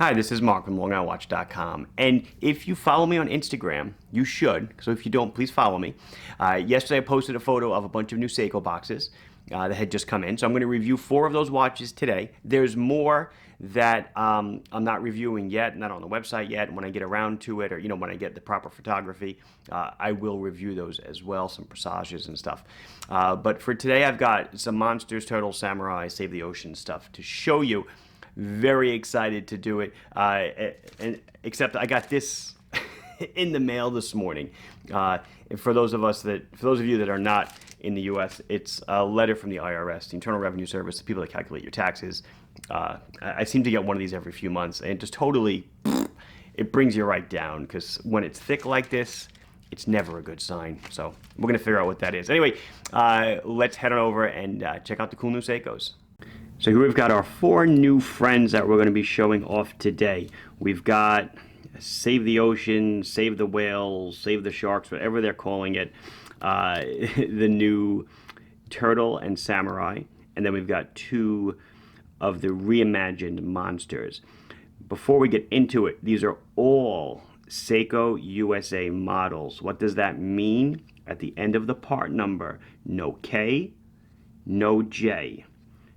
Hi, this is Mark from LongIslandWatch.com, and if you follow me on Instagram, you should, so if you don't, please follow me. Yesterday I posted a photo of a bunch of new Seiko boxes that had just come in, so I'm going to review 4 of those watches today. There's more that I'm not reviewing yet, not on the website yet. When I get around to it, or when I get the proper photography, I will review those as well, some pressages and stuff. But for today, I've got some Monsters, Turtles, Samurai, Save the Ocean stuff to show you. Very excited to do it, except I got this in the mail this morning. For those of you that are not in the U.S., it's a letter from the IRS, the Internal Revenue Service, the people that calculate your taxes. I seem to get one of these every few months, and just totally, it brings you right down, because when it's thick like this, it's never a good sign. So we're going to figure out what that is. Anyway, let's head on over and check out the cool new Seikos. So here we've got our 4 new friends that we're going to be showing off today. We've got Save the Ocean, Save the Whales, Save the Sharks, whatever they're calling it, the new Turtle and Samurai, and then we've got 2 of the reimagined Monsters. Before we get into it, these are all Seiko USA models. What does that mean? At the end of the part number, no K, no J.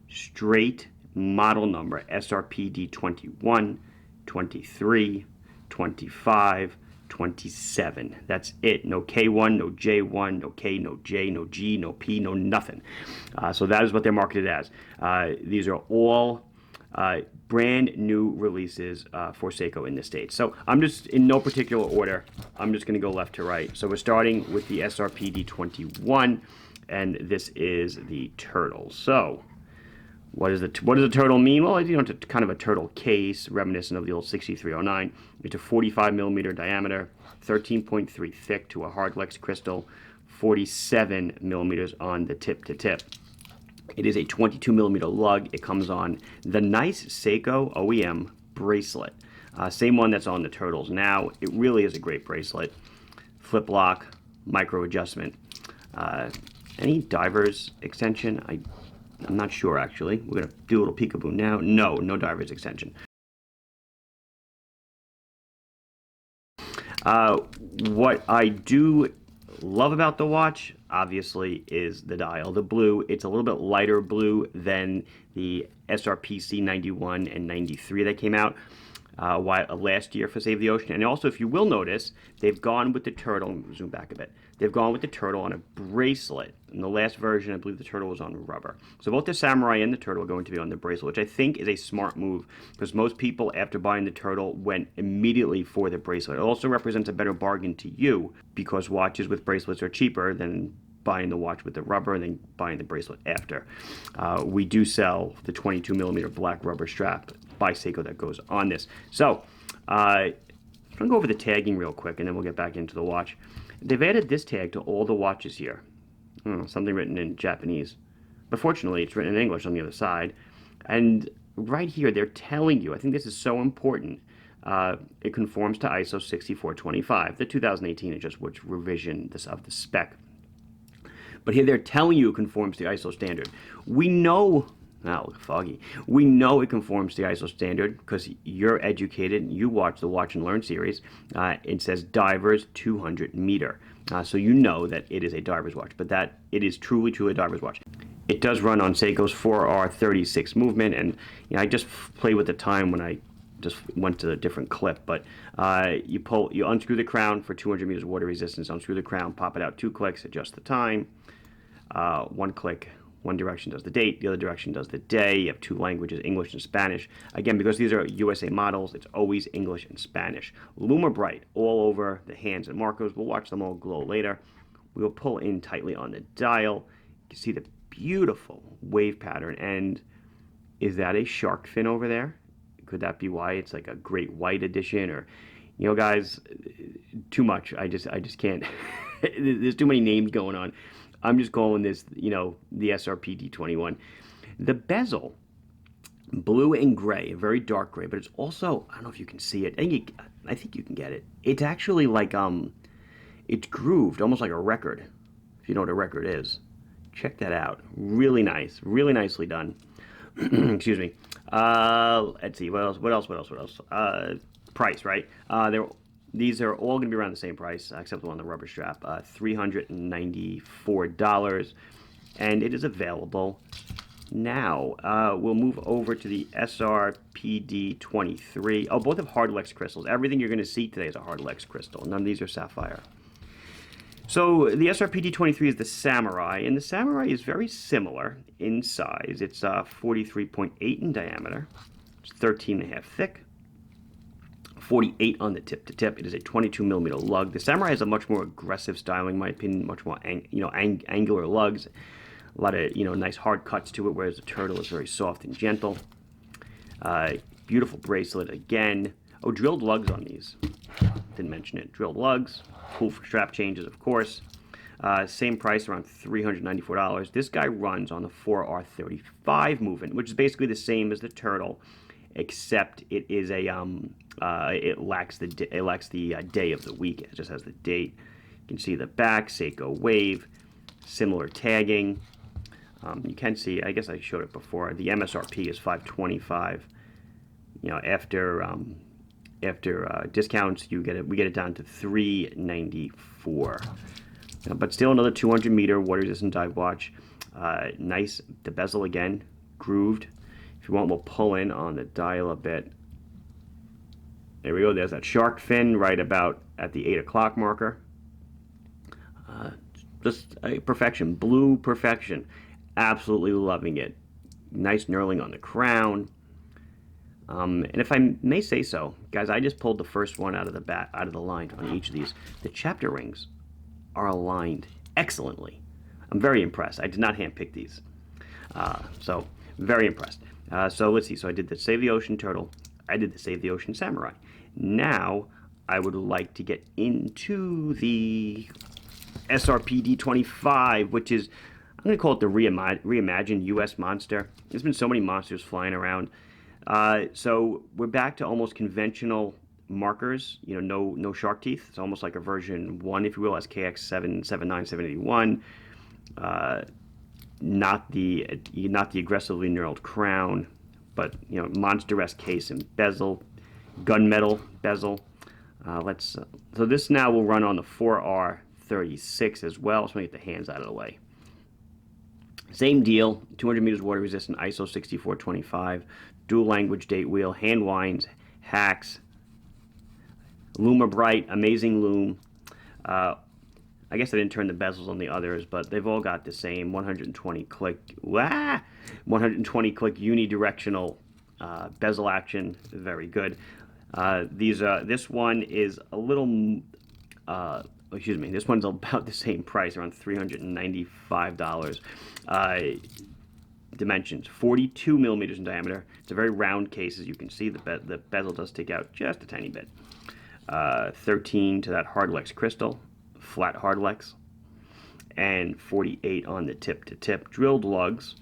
Straight model number, Srp D21, 23, 25, 27. That's it. No K1, no J1, no K, no J, no G, no P, no nothing. So that is what they're marketed as. These are all brand new releases for Seiko in the States. So I'm just, in no particular order, I'm just going to go left to right. So we're starting with the Srp D21, and this is the Turtle. So what does a turtle mean? Well, it's kind of a turtle case, reminiscent of the old 6309. It's a 45 millimeter diameter, 13.3 thick to a hard-lex crystal, 47 millimeters on the tip to tip. It is a 22 millimeter lug. It comes on the nice Seiko OEM bracelet, same one that's on the Turtles now. It really is a great bracelet. Flip lock, micro adjustment. Any diver's extension? I'm not sure, actually. We're going to do a little peekaboo now. No diver's extension. What I do love about the watch, obviously, is the dial. The blue, it's a little bit lighter blue than the Srp C91 and 93 that came out last year for Save the Ocean. And also, if you will notice, they've gone with the turtle. Zoom back a bit. They've gone with the turtle on a bracelet. In the last version, I believe the turtle was on rubber. So both the Samurai and the turtle are going to be on the bracelet, which I think is a smart move, because most people, after buying the turtle, went immediately for the bracelet. It also represents a better bargain to you, because watches with bracelets are cheaper than buying the watch with the rubber and then buying the bracelet after. We do sell the 22 millimeter black rubber strap by Seiko that goes on this. So I'm going to go over the tagging real quick, and then we'll get back into the watch. They've added this tag to all the watches here. Something written in Japanese. But fortunately, it's written in English on the other side. And right here, they're telling you, I think this is so important, it conforms to ISO 6425. The 2018 is just which revision of the spec. But here they're telling you it conforms to the ISO standard. We know, foggy. We know it conforms to the ISO standard because you're educated. You watch the Watch and Learn series. It says divers 200 meter. So you know that it is a diver's watch, but that it is truly a diver's watch. It does run on Seiko's 4R36 movement, and I just play with the time when I just went to a different clip. But you unscrew the crown for 200 meters water resistance. Unscrew the crown, pop it out 2 clicks, adjust the time. 1 click. One direction does the date, the other direction does the day. You have 2 languages, English and Spanish. Again, because these are USA models, it's always English and Spanish. Luma bright all over the hands and markers. We'll watch them all glow later. We will pull in tightly on the dial. You can see the beautiful wave pattern. And is that a shark fin over there? Could that be why it's like a great white edition? Or, guys, too much. I just can't. There's too many names going on. I'm just calling this, the Srp D21. The bezel, blue and gray, a very dark gray, but it's also, I don't know if you can see it. I think you can get it. It's actually like, it's grooved, almost like a record, if you know what a record is. Check that out. Really nice, really nicely done. Excuse me. Let's see, what else? What else? What else? What else? Price, right? These are all going to be around the same price, except the one on the rubber strap. $394, and it is available now. We'll move over to the Srp D23. Oh, both have hardlex crystals. Everything you're going to see today is a hardlex crystal. None of these are sapphire. So the Srp D23 is the Samurai, and the Samurai is very similar in size. It's 43.8 in diameter. It's 13.5 thick. 48 on the tip to tip. It is a 22 millimeter lug. The Samurai has a much more aggressive styling, in my opinion, much more angular lugs. A lot of nice hard cuts to it, whereas the Turtle is very soft and gentle. Beautiful bracelet again. Oh, drilled lugs on these. Didn't mention it. Drilled lugs. Cool for strap changes, of course. Same price, around $394. This guy runs on the 4R35 movement, which is basically the same as the Turtle, except it is a it lacks the day of the week. It just has the date. You can see the back, Seiko Wave, similar tagging. You can see, I guess I showed it before, the MSRP is $525. After discounts, we get it down to $394. But still another 200 meter water resistant dive watch. Nice, the bezel again, grooved. If you want, we'll pull in on the dial a bit. There we go. There's that shark fin right about at the 8 o'clock marker. Just perfection, blue perfection. Absolutely loving it. Nice knurling on the crown. And if I may say so, guys, I just pulled the first one out of the line on each of these. The chapter rings are aligned excellently. I'm very impressed. I did not handpick these, so very impressed. So let's see. So I did the Save the Ocean Turtle. I did the Save the Ocean Samurai. Now I would like to get into the Srp D25, which is, I'm going to call it the reimagined U.S. monster. There's been so many monsters flying around. So we're back to almost conventional markers, no shark teeth. It's almost like a version 1, if you will, SKX 779, 781. Not the aggressively knurled crown, but monster-esque case and bezel, gunmetal bezel. So this now will run on the 4R36 as well. So I'm going to get the hands out of the way. Same deal, 200 meters water resistant, ISO 6425, dual language date wheel, hand winds, hacks, Luma Bright, amazing loom. I guess I didn't turn the bezels on the others, but they've all got the same 120 click unidirectional bezel action. Very good. This one is a little, excuse me, this one's about the same price, around $395. Dimensions, 42 millimeters in diameter. It's a very round case, as you can see. The bezel does stick out just a tiny bit. 13 to that hardlex crystal, flat hardlex, and 48 on the tip to tip. Drilled lugs.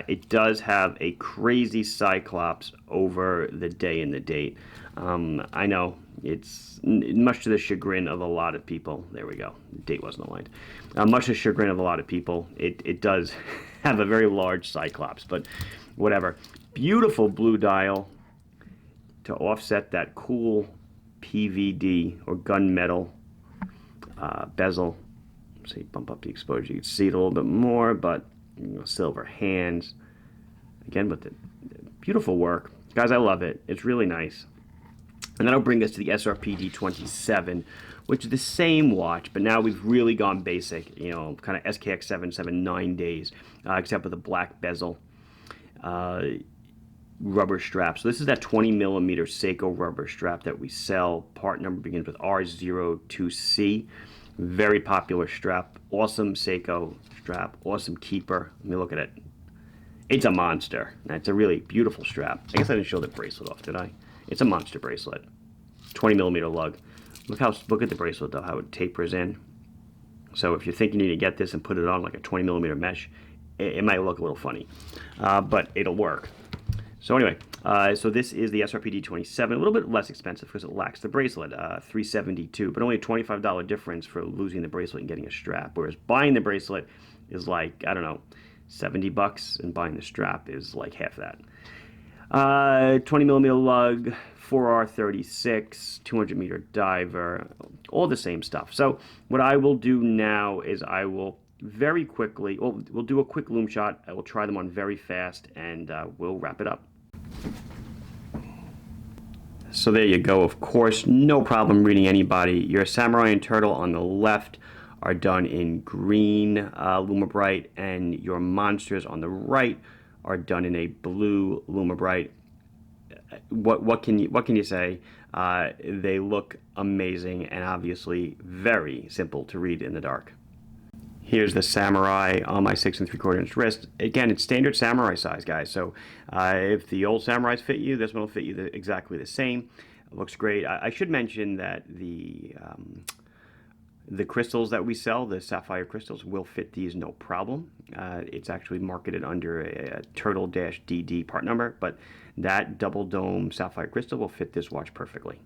It does have a crazy cyclops over the day and the date. I know, it's much to the chagrin of a lot of people. There we go. The date wasn't aligned. Much to the chagrin of a lot of people. It does have a very large cyclops, but whatever. Beautiful blue dial to offset that cool PVD or gunmetal bezel. See, bump up the exposure. You can see it a little bit more, but silver hands. Again, with the beautiful work. Guys, I love it. It's really nice. And that'll bring us to the Srp D27, which is the same watch, but now we've really gone basic, kind of SKX 779 days, except with a black bezel, rubber strap. So this is that 20 millimeter Seiko rubber strap that we sell. Part number begins with R02C. Very popular strap. Awesome Seiko strap. Awesome keeper. Let me look at it. It's a monster. It's a really beautiful strap. I guess I didn't show the bracelet off, did I? It's a monster bracelet. 20 millimeter lug. Look at the bracelet though, how it tapers in. So if you're thinking you need to get this and put it on like a 20 millimeter mesh, it might look a little funny, but it'll work. So anyway, so this is the Srp D27, a little bit less expensive because it lacks the bracelet, $372, but only a $25 difference for losing the bracelet and getting a strap, whereas buying the bracelet is like, I don't know, $70, and buying the strap is like half that. 20 millimeter lug, 4R36, 200 meter diver, all the same stuff. So what I will do now is I will very quickly, we'll do a quick loom shot. I will try them on very fast, and we'll wrap it up. So there you go. Of course, no problem reading anybody. Your samurai and turtle on the left are done in green Lumabrite, and your monsters on the right are done in a blue Lumabrite. What can you say? They look amazing and obviously very simple to read in the dark. Here's the samurai on my 6 3/4 inch wrist. Again, it's standard samurai size, guys. So if the old samurais fit you, this one will fit you exactly the same. It looks great. I should mention that the crystals that we sell, the sapphire crystals, will fit these no problem. It's actually marketed under a Turtle-DD part number, but that double dome sapphire crystal will fit this watch perfectly.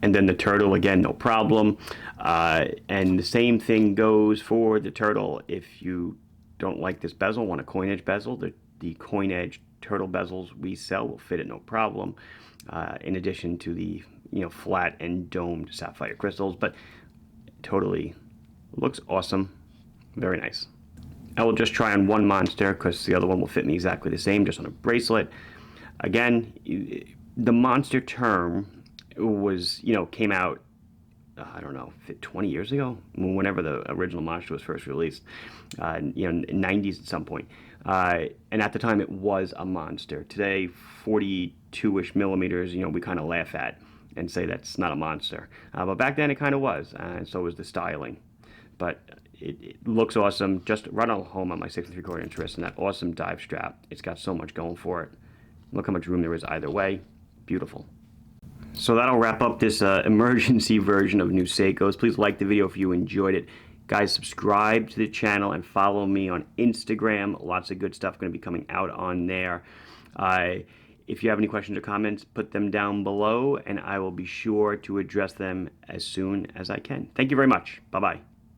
And then the turtle, again, no problem. And the same thing goes for the turtle. If you don't like this bezel, want a coin edge bezel, the coin edge turtle bezels we sell will fit it no problem. In addition to the flat and domed sapphire crystals, but totally looks awesome. Very nice. I will just try on one monster because the other one will fit me exactly the same, just on a bracelet. Again, the monster term was, came out, I don't know, 20 years ago, whenever the original monster was first released, 90s at some point. And at the time it was a monster. Today, 42-ish millimeters, we kind of laugh at and say that's not a monster. But back then it kind of was, and so was the styling. But it looks awesome. Just right on home on my 6 3/4 inch wrist, and that awesome dive strap. It's got so much going for it. Look how much room there is either way. Beautiful. So that'll wrap up this emergency version of new Seikos. Please like the video if you enjoyed it. Guys, subscribe to the channel and follow me on Instagram. Lots of good stuff going to be coming out on there. If you have any questions or comments, put them down below, and I will be sure to address them as soon as I can. Thank you very much. Bye-bye.